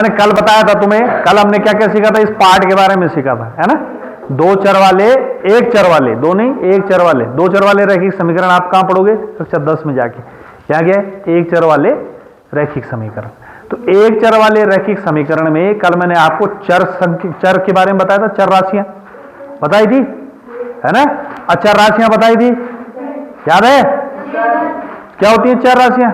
मैंने कल बताया था तुम्हें, कल हमने क्या क्या सीखा था, इस पार्ट के बारे में सीखा था, है ना। दो चर वाले, एक चर वाले, दो नहीं एक चर वाले, दो चर वाले रैखिक समीकरण आप कहां पढ़ोगे, कक्षा 10 में जाके। क्या गया, एक चर वाले रैखिक समीकरण। तो एक चर वाले रैखिक समीकरण में कल मैंने आपको चर के बारे में बताया था, चर राशियां बताई थी, है ना। अचर राशियां बताई थी, याद है। क्या होती है चर राशियां,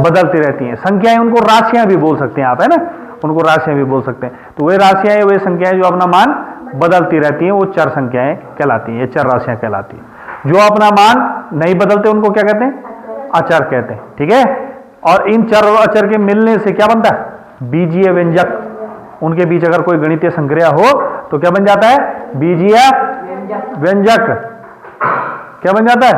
बदलती रहती हैं। संख्याएं उनको राशियां भी बोल सकते हैं आप, है ना, उनको राशियां भी बोल सकते हैं। तो वे राशियां, वे संख्याएं जो अपना मान बदलती रहती हैं, वो चर संख्याएं कहलाती हैं, ये चर राशियां कहलाती हैं। जो अपना मान नहीं बदलते उनको क्या कहते हैं, अचर कहते हैं, ठीक है। और इन चर और अचर के मिलने से क्या बनता है, बीजीय व्यंजक। उनके बीच अगर कोई गणितीय संक्रिया हो तो क्या बन जाता है, बीजीय व्यंजक। क्या बन जाता है,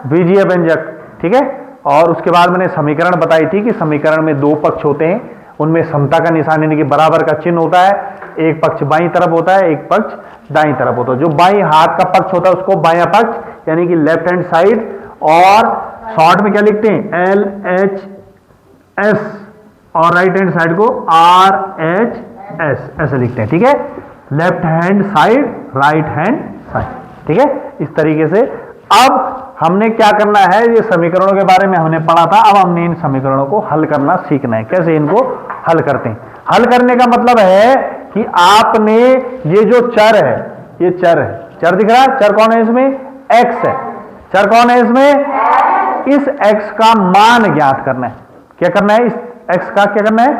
बीजीय व्यंजक, ठीक है। और उसके बाद मैंने समीकरण बताई थी कि समीकरण में दो पक्ष होते हैं, उनमें समता का निशान यानी कि बराबर का चिन्ह होता है। एक पक्ष बाईं तरफ होता है, एक पक्ष दाईं तरफ होता है। जो बाईं हाथ का पक्ष होता है उसको बायां पक्ष यानी कि लेफ्ट हैंड साइड, और शॉर्ट में क्या लिखते हैं, LHS, और राइट हैंड साइड को RHS ऐसे लिखते हैं, ठीक है। Left hand side, right hand side, ठीक है। इस तरीके से अब हमने क्या करना है, ये समीकरणों के बारे में हमने पढ़ा था। अब हमने इन समीकरणों को हल करना सीखना है, कैसे इनको हल करते हैं। हल करने का मतलब है कि आपने ये जो चर है, ये चर है, चर दिख रहा है, चर कौन है इसमें, x है। चर कौन है इसमें, इस x का मान ज्ञात करना है। क्या करना है, इस x का क्या करना है,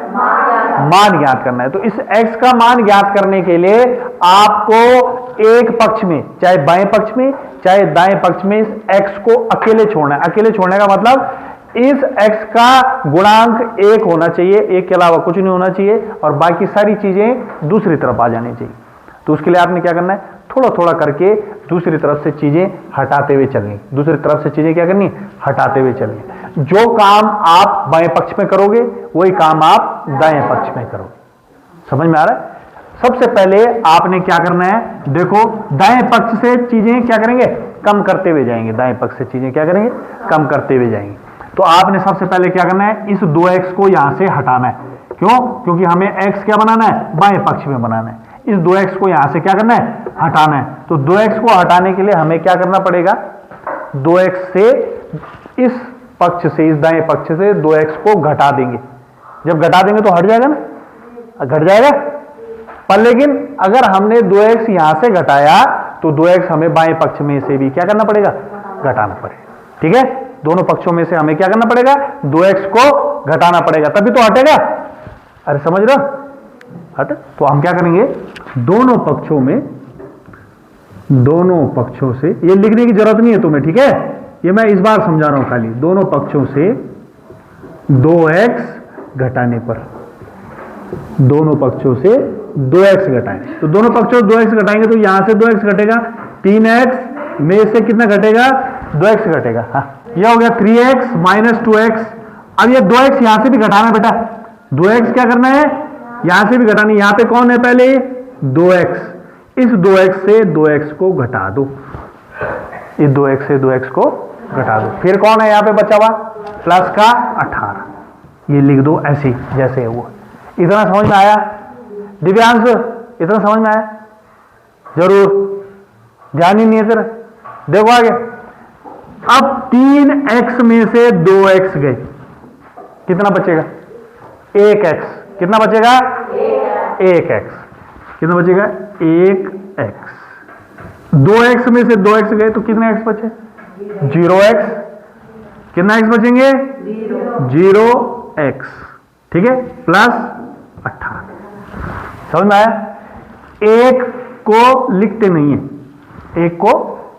मान ज्ञात करना है। तो इस x का मान ज्ञात करने के लिए आपको एक पक्ष में, चाहे बाएं पक्ष में चाहे दाएं पक्ष में, इस x को अकेले छोड़ना है। अकेले छोड़ने का मतलब इस x का गुणांक 1 होना चाहिए, 1 के अलावा कुछ नहीं होना चाहिए, और बाकी सारी चीजें दूसरी तरफ आ जानी चाहिए। तो उसके लिए आपने क्या करना है, थोड़ा थोड़ा करके दूसरी तरफ से चीजें हटाते हुए चलनी, दूसरी तरफ से चीजें क्या करनी, हटाते हुए चलनी। जो काम आप बाएं पक्ष में करोगे वही काम आप दाएं पक्ष में करोगे। समझ में आ रहा है। सबसे पहले आपने क्या करना है, देखो दाएं पक्ष से चीजें क्या करेंगे, कम करते हुए जाएंगे। दाएं पक्ष से चीजें क्या करेंगे, कम करते हुए जाएंगे। तो आपने सबसे पहले क्या करना है, इस 2x को यहां से हटाना है। क्यों, क्योंकि हमें x क्या बनाना है, बाएं पक्ष में बनाना है। इस 2x को यहां से क्या करना है, हटाना है। तो 2x को हटाने के लिए हमें क्या करना पड़ेगा, 2x से, इस पक्ष से, इस दाएं पक्ष से 2x को घटा देंगे। जब घटा देंगे तो हट जाएगा ना, घट जाएगा। पर लेकिन अगर हमने 2x यहां से घटाया तो 2x हमें बाएं पक्ष में से भी क्या करना पड़ेगा, घटाना पड़ेगा, ठीक है। दोनों पक्षों में से हमें क्या करना पड़ेगा, 2x को घटाना पड़ेगा, तभी तो हटेगा। अरे समझ रहे हो, हट। तो हम क्या करेंगे, दोनों पक्षों में, दोनों पक्षों से, ये लिखने की जरूरत नहीं है तुम्हें, ठीक है, ये मैं इस बार समझा रहा हूं खाली। दोनों पक्षों से 2x घटाने पर, दोनों पक्षों से 2x घटाएं, तो दोनों पक्षों से 2x घटाएंगे तो यहां से 2x घटेगा, 3x में से कितना घटेगा, 2x घटेगा। हाँ, यह हो गया 3x माइनस 2x। अब ये 2x यहां से भी घटाना बेटा, 2x क्या करना है, यहां से भी घटाना। यहां पे कौन है पहले, 2x, इस 2x से 2x को घटा दो, इस 2x से 2x को घटा दो। फिर कौन है यहां पे बचा हुआ, प्लस का 18, ये लिख दो ऐसे जैसे है वो। इतना समझ में आया दिव्यांश, इतना समझ में आया, जरूर ध्यान ही नहीं है तेरा। देखो आगे, अब 3x में से 2x गए, कितना बचेगा, 1x। कितना बचेगा, 1x। कितना बचेगा, 1x। 2x में से 2x गए तो कितने x बचे, 0x। कितना x बचेंगे, 0x, ठीक है, प्लस 18। समझ में आया। एक को लिखते नहीं है, एक को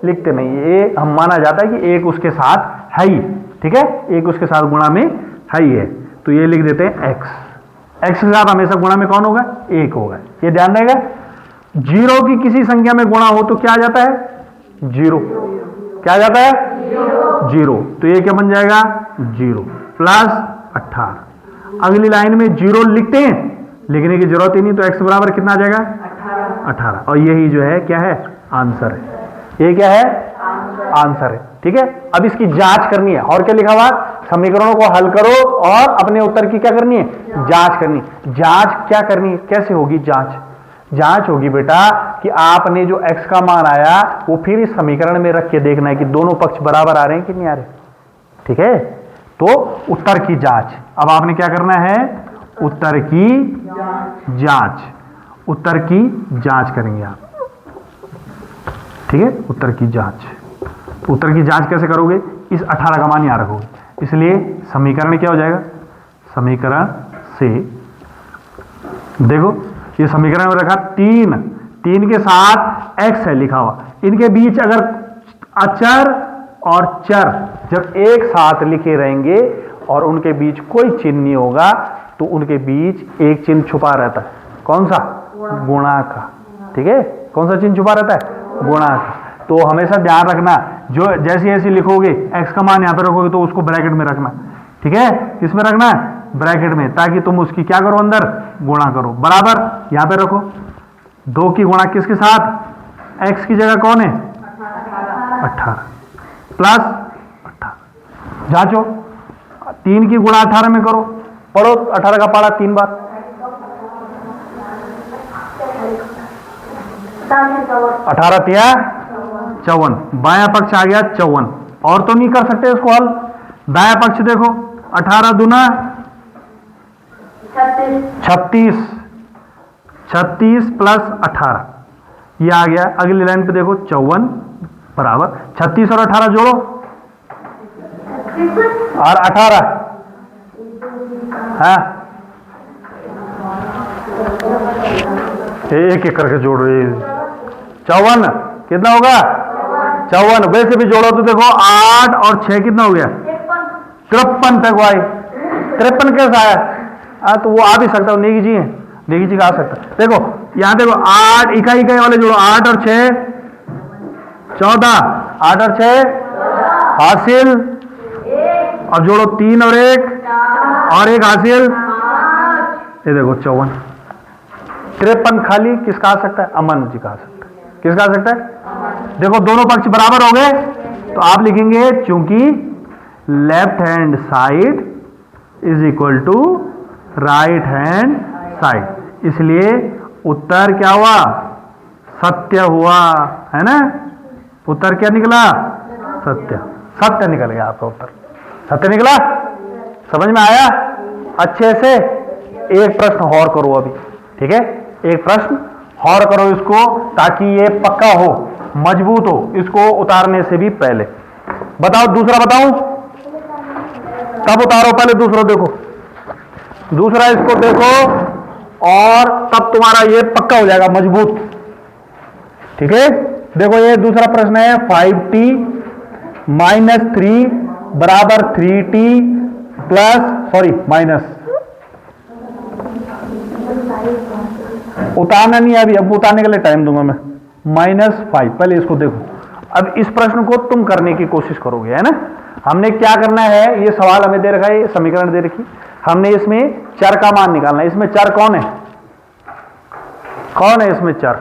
लिखते नहीं है, ये हम माना जाता है कि एक उसके साथ है ही, ठीक है, एक उसके साथ गुणा में है ही है, तो ये लिख देते हैं x। x के साथ हमेशा गुणा में कौन होगा, 1 होगा, ये ध्यान रहेगा। 0 की किसी संख्या में गुणा हो तो क्या आ जाता है, 0। क्या आ जाता है, 0। तो ये क्या बन जाएगा, 0 प्लस 18। अगली लाइन में 0 लिखते हैं, लिखने की जरूरत ही नहीं, तो x बराबर कितना आ जाएगा, 18। और यही जो है क्या है, आंसर है। ये क्या है, आंसर है। ठीक है, अब इसकी जांच करनी है। और क्या लिखा हुआ, समीकरणों को हल करो और अपने उत्तर की क्या करनी है, जांच करनी। जांच क्या करनी है, कैसे होगी जांच? जांच होगी बेटा कि आपने जो x का मान आया वो फिर इस समीकरण में रख के देखना है कि दोनों पक्ष बराबर आ रहे हैं कि नहीं आ रहे। ठीक है, तो उत्तर की जांच। अब आपने क्या करना है, उत्तर की जांच, उत्तर की जांच करेंगे आप। ठीक है, उत्तर की जांच। तो उत्तर की जांच कैसे करोगे, इस 18 का मान यहां रखोगे, इसलिए समीकरण क्या हो जाएगा, समीकरण से देखो ये समीकरण में रखा 3 के साथ x है लिखा हुआ, इनके बीच अगर अचर और चर जब एक साथ लिखे रहेंगे और उनके बीच कोई चिन्ह नहीं होगा तो उनके बीच एक चिन्ह छुपा रहता है। कौन सा, गुणा का। ठीक है, कौन सा चिन्ह छुपा रहता है, गुणा का। तो हमेशा ध्यान रखना, जो जैसे ऐसे लिखोगे x का मान यहां पे रखोगे तो उसको ब्रैकेट में रखना। ठीक है, किसमें रखना, ब्रैकेट में, ताकि तुम उसकी क्या करो, अंदर गुणा करो। बराबर यहां पे रखो, 2 की गुणा किसके साथ, x की जगह कौन है, 18 प्लस 18। जांचो, 3 की गुणा 18 में करो, पढ़ो 18 का पाड़ा 3 बार। 18 तिया 54, बायां पक्ष आ गया 54। और तो नहीं कर सकते इसको हल, दायां पक्ष देखो, 18 दूना 36, 36 प्लस 18 ये आ गया। अगली लाइन पे देखो 54 बराबर 36 और 18 जोड़ो और 18, हाँ एक एक करके जोड़ रहे, 54 कितना होगा, 54 वैसे भी जोड़ो तो देखो 8 और 6 कितना हो गया, 53 तक आए। 53 कैसा आया, तो वो आ भी सकता है, नेगी जी है, नेगी जी का आ सकता है। देखो यहां देखो 8 इकाई इकाई वाले जोड़ो, 8 और 6 14, 8 और 6 हासिल, अब जोड़ो 3 और 1 हासिल, ये देखो 54। 53 खाली किसका आ सकता है, अमन जी का आ सकता है। किसका आ सकता है, देखो दोनों पक्ष बराबर हो गए तो आप लिखेंगे चूंकि left hand side is equal to right hand side, इसलिए उत्तर क्या हुआ, सत्य हुआ, है ना। उत्तर क्या निकला, सत्य, सत्य निकल गया आपका उत्तर, सत्य निकला। समझ में आया अच्छे से। एक प्रश्न और करो अभी, ठीक है, एक प्रश्न और करो इसको, ताकि ये पक्का हो, मजबूत हो, इसको उतारने से भी पहले। बताओ दूसरा, बताऊं तब उतारो, पहले दूसरा देखो, दूसरा इसको देखो और तब तुम्हारा ये पक्का हो जाएगा, मजबूत। ठीक है, देखो ये दूसरा प्रश्न है, 5t - 3 बराबर 3t प्लस माइनस, उतारना नहीं है अभी, अब उतारने के लिए टाइम दूंगा मैं, -5। पहले इसको देखो, अब इस प्रश्न को तुम करने की कोशिश करोगे, है ना। हमने क्या करना है, ये सवाल हमें दे रखा है, ये समीकरण दे रखी, हमने इसमें चर का मान निकालना है। इसमें चर कौन है, कौन है इसमें चर,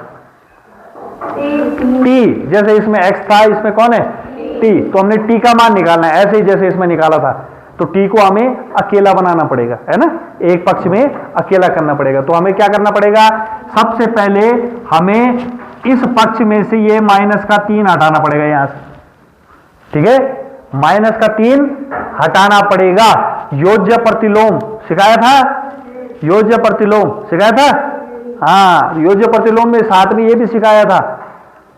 t, जैसे इसमें x था, इसमें कौन है, t, तो हमने t का मान निकालना है, ऐसे ही जैसे इसमें निकाला था। तो t को हमें अकेला बनाना पड़ेगा, है ना, एक पक्ष में अकेला करना पड़ेगा। तो हमें क्या करना पड़ेगा, सबसे पहले हमें इस पक्ष में से ये -3 हटाना पड़ेगा यहां से। ठीक है, -3 हटाना पड़ेगा। योज्य प्रतिलोम सिखाया था, योज्य प्रतिलोम सिखाया था, हाँ, योज्य प्रतिलोम में साथ में ये भी सिखाया था।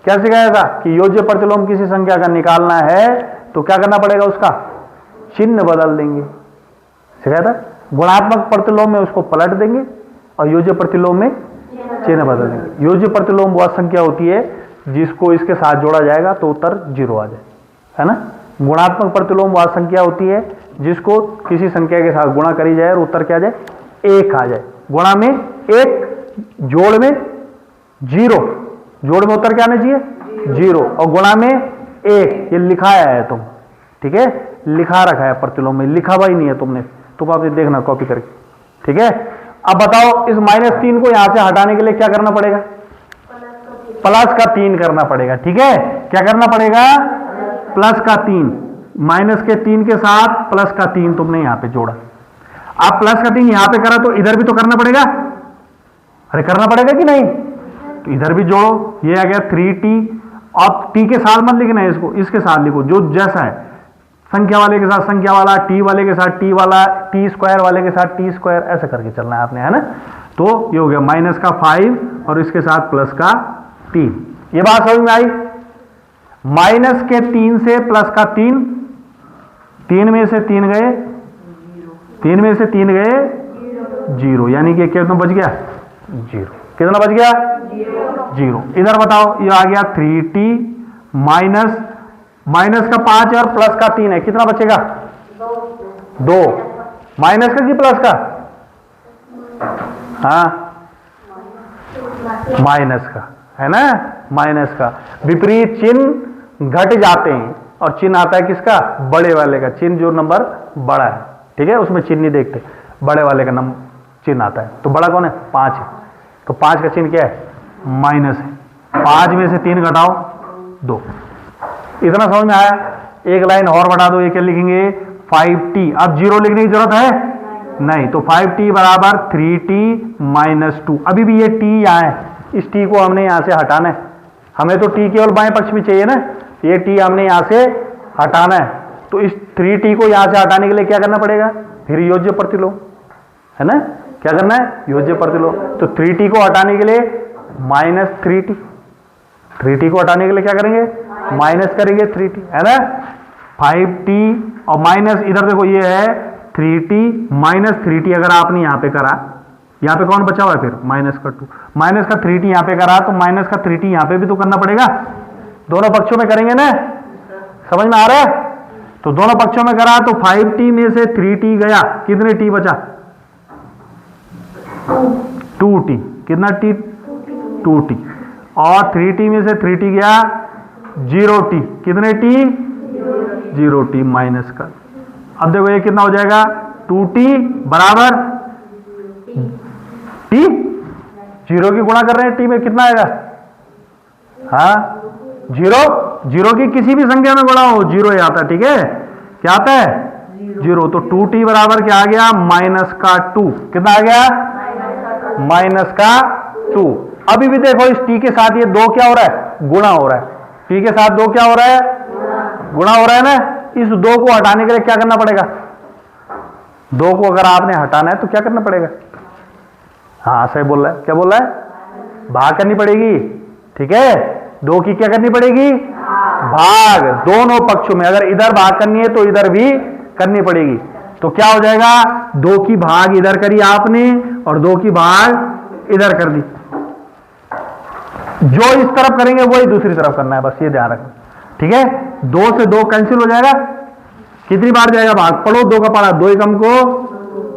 क्या सिखाया था कि योज्य प्रतिलोम किसी संख्या का निकालना है तो क्या करना पड़ेगा, उसका चिन्ह बदल देंगे, सिखाया था। गुणात्मक प्रतिलोम में उसको पलट देंगे और योज्य प्रतिलोम में चिन्ह बदल देंगे। योज्य प्रतिलोम वह संख्या होती है जिसको इसके साथ जोड़ा जाएगा तो उत्तर 0 आ जाए, है ना। गुणात्मक प्रतिलोम वह संख्या होती है जिसको किसी संख्या के साथ गुणा करी जाए और उत्तर क्या आ जाए, 1 आ जाए। गुणा में 1, जोड़ में 0, जोड़ में उत्तर क्या आना चाहिए, 0, और गुणा में 1, ये लिखाया है तुम, ठीक है, लिखा रखा है प्रतिलोम में, लिखा हुआ ही नहीं है तुमने, तुम आप देखना कॉपी करके। ठीक है, अब बताओ इस -3 को यहां से हटाने के लिए क्या करना पड़ेगा, +3 करना पड़ेगा। ठीक है, क्या करना पड़ेगा, प्लस का 3, माइनस के 3 के साथ प्लस का 3 तुमने यहां पे जोड़ा। आप प्लस का 3 यहां पे करा तो इधर भी तो करना पड़ेगा, अरे करना पड़ेगा कि नहीं? तो इधर भी जोड़ो, ये आ गया 3t। आप t के साथ मत लिखना है इसको, इसके साथ लिखो जो जैसा है, संख्या वाले के साथ संख्या वाला, t वाले के साथ t वाला, t स्क्वायर वाले के साथ t स्क्वायर, ऐसे करके चलना है आपने, है ना। तो ये हो गया माइनस का 5 और इसके साथ प्लस का 3। ये बात समझ में आई? माइनस के 3 से प्लस का 3, 3 में से 3 गए, 3 में से 3 गए 0, यानी कि कितना बच गया? 0। कितना बच गया? 0। इधर बताओ, ये आ गया 3t माइनस का 5 और प्लस का 3 है, कितना बचेगा? 2। माइनस का कि प्लस का? हाँ, माइनस का, है ना, माइनस का। विपरीत चिन्ह घट जाते हैं और चिन्ह आता है किसका? बड़े वाले का। चिन्ह जो नंबर बड़ा है, ठीक है, उसमें चिन्ह नहीं देखते, बड़े वाले का नंबर चिन्ह आता है। तो बड़ा कौन है? 5 है, तो 5 का चिन्ह क्या है? माइनस है। 5 में से 3 घटाओ 2। इतना समझ में आया? एक लाइन और बढ़ा दो, ये क्या लिखेंगे? 5t। अब 0 लिखने की जरूरत है नहीं, तो 5t बराबर 3t माइनस 2। अभी भी ये t यहाँ है, इस t को हमने यहां से हटाना है। हमें तो t केवल बाएं पक्ष में चाहिए ना, ये t हमने यहां से हटाना है। तो इस 3t को यहां से हटाने के लिए क्या करना पड़ेगा? फिर योज्य प्रतिलोम, है ना। क्या करना है? योज्य प्रतिलोम। तो 3t को हटाने के लिए माइनस 3t, 3t को हटाने के लिए क्या करेंगे? माइनस करेंगे 3t, है ना। 5t और माइनस, इधर देखो ये है 3t माइनस 3t। अगर आपने यहां पे करा, यहां पे कौन बचा हुआ है? फिर माइनस का 2, माइनस का 3t यहां पे करा, तो माइनस का 3t यहां पे भी तो करना पड़ेगा। दोनों पक्षों में करेंगे ना, समझ में आ रहा है? तो दोनों पक्षों में करा तो 5t में से 3t गया, कितने t बचा? 2t। कितना t? 2t। और 3t में से 3t गया 0t, कितने t? 0t माइनस का। अब देखो ये कितना हो जाएगा? 2t बराबर t, 0 की गुणा कर रहे हैं t में, कितना आएगा? हाँ, 0 की किसी भी संख्या में गुणा हो 0 ही आता है, ठीक है। क्या आता है? 0। तो 2t बराबर क्या आ गया? माइनस का 2। कितना आ गया? माइनस का 2। अभी भी देखो इस t के साथ ये 2 क्या हो रहा है? गुणा हो रहा है। t के साथ 2 क्या हो रहा है? गुणा हो रहा है ना। इस 2 को हटाने के लिए क्या करना पड़ेगा? 2 को अगर आपने हटाना है तो क्या करना पड़ेगा? हाँ सही बोल रहा है। क्या बोल रहा है? भाग करनी पड़ेगी, ठीक है। 2 की क्या करनी पड़ेगी? भाग। दोनों पक्षों में अगर इधर भाग करनी है तो इधर भी करनी पड़ेगी। तो क्या हो जाएगा? 2 की भाग इधर करी आपने और 2 की भाग इधर कर दी। जो इस तरफ करेंगे वही दूसरी तरफ करना है, बस ये ध्यान रखना, ठीक है। 2 से 2 कैंसिल हो जाएगा। कितनी बार जाएगा भाग? पढ़ो, 2 का पढ़ा, 2 एकम को,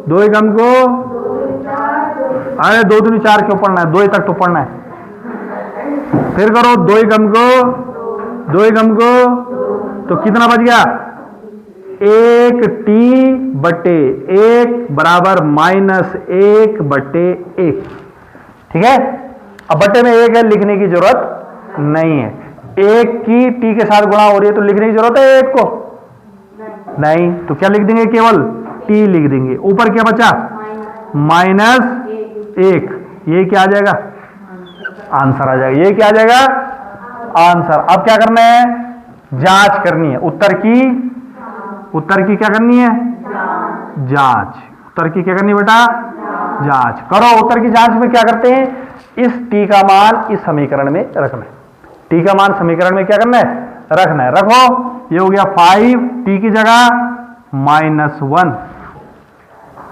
2 एकम को, अरे 2 दूनी 4 क्यों पढ़ना है? 2 तक तो पढ़ना है। फिर करो 2 एकम को, 2 एकम को, तो कितना बच गया? 1t बटे 1 बराबर माइनस 1 बटे 1, ठीक है। अब बटे में 1 है, लिखने की जरूरत नहीं है। 1 की t के साथ गुणा हो रही है तो लिखने की जरूरत है 1 को? नहीं, तो क्या लिख देंगे? केवल t लिख देंगे। ऊपर क्या बचा? माइनस 1। ये क्या आ जाएगा? आंसर आ जाएगा। ये क्या आ जाएगा? आंसर। अब क्या करना है? जांच करनी है उत्तर की। उत्तर की क्या करनी है? जांच। उत्तर की क्या करनी बेटा? जांच करो। उत्तर की जांच में क्या करते हैं? इस t का मान इस समीकरण में रखना है। t का मान समीकरण में क्या करना है? रखना है। रखो, ये हो गया 5 t की जगह -1,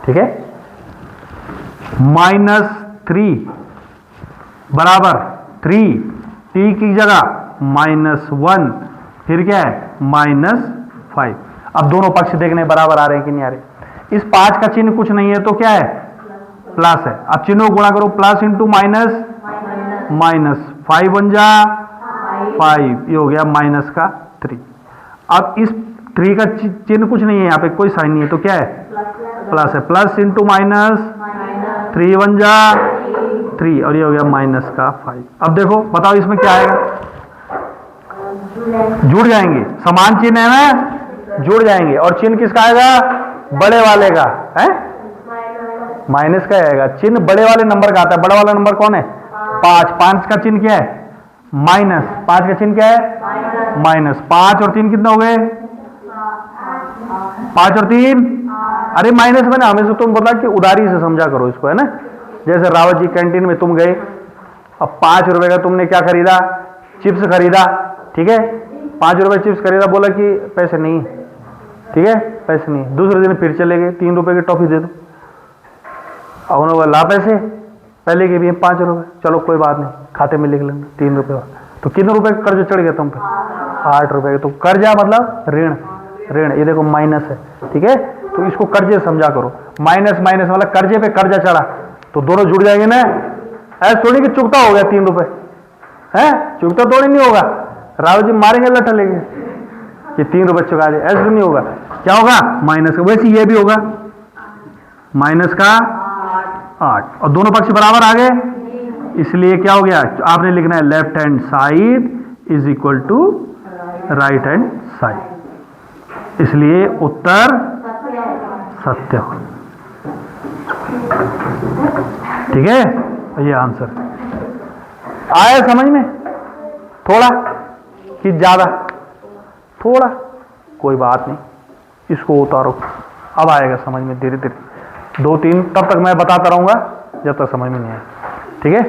ठीक है। -3 बराबर 3 t की जगह -1, फिर क्या है? -5। अब दोनों पक्ष देखने बराबर आ रहे हैं कि नहीं आ रहे। इस 5 का चिन्ह कुछ नहीं है तो क्या है? प्लस है। अब चिन्हों को गुणा करो, प्लस इंटू माइनस, माइनस 5 बन जा 5, ये हो गया माइनस का 3। अब इस 3 का चिन्ह कुछ नहीं है, यहाँ पे कोई साइन नहीं है तो क्या है? प्लस है। प्लस इंटू माइनस 3 बन जा 3, और ये हो गया माइनस का 5। अब देखो, बताओ इसमें क्या आएगा? जुड़ जाएंगे, समान चिन्ह है ना, जुड़ जाएंगे। और चिन्ह किसका आएगा? बड़े वाले का है, माइनस का आएगा। चिन्ह बड़े वाले नंबर का आता है। बड़ा वाला नंबर कौन है? 5। 5 का चिन्ह क्या है? माइनस। 5 का चिन्ह क्या है? माइनस। 5 और 3 कितना हो गए? 5 और 3, अरे माइनस में ना, हमेशा तुम बोला कि उदारी से समझा करो इसको, है ना। जैसे रावत जी कैंटीन में तुम गए, अब 5 रुपए का तुमने क्या खरीदा? चिप्स खरीदा, ठीक है। 5 रुपए चिप्स खरीदा, बोला कि पैसे नहीं, ठीक है, पैसे नहीं। दूसरे दिन फिर चले गए, 3 रुपए की टॉफी दे दो। अब उन्होंने बोला ला पैसे, पहले के भी हैं 5 रुपए, चलो कोई बात नहीं, खाते में लिख लेंगे 3 रुपए। तो कितने रुपए का कर्ज चढ़ गया तुम पे? 8 रुपए। तो कर्जा मतलब ऋण, ऋण, ये देखो माइनस है, ठीक है। तो इसको कर्जे समझा करो। माइनस माइनस मतलब कर्जे पे कर्जा चढ़ा, तो दोनों जुड़ जाएंगे ना। ऐसा थोड़ी कि चुकता हो गया 3 रुपए, है, चुकता थोड़ी नहीं होगा। राव जी मारेंगे लट्ठा लेंगे कि 3 रुपए चुका दे, ऐसा नहीं होगा। क्या होगा? माइनस का। वैसे ये भी होगा माइनस का 8, और दोनों पक्ष बराबर आ गए, इसलिए क्या हो गया? आपने लिखना है left hand side is equal to right hand side, इसलिए उत्तर सत्य हो। ठीक है, ये आंसर आया समझ में? थोड़ा कि ज्यादा? थोड़ा, कोई बात नहीं, इसको उतारो, अब आएगा समझ में धीरे धीरे। 2-3 तब तक मैं बताता रहूंगा जब तक समझ में नहीं आए, ठीक है।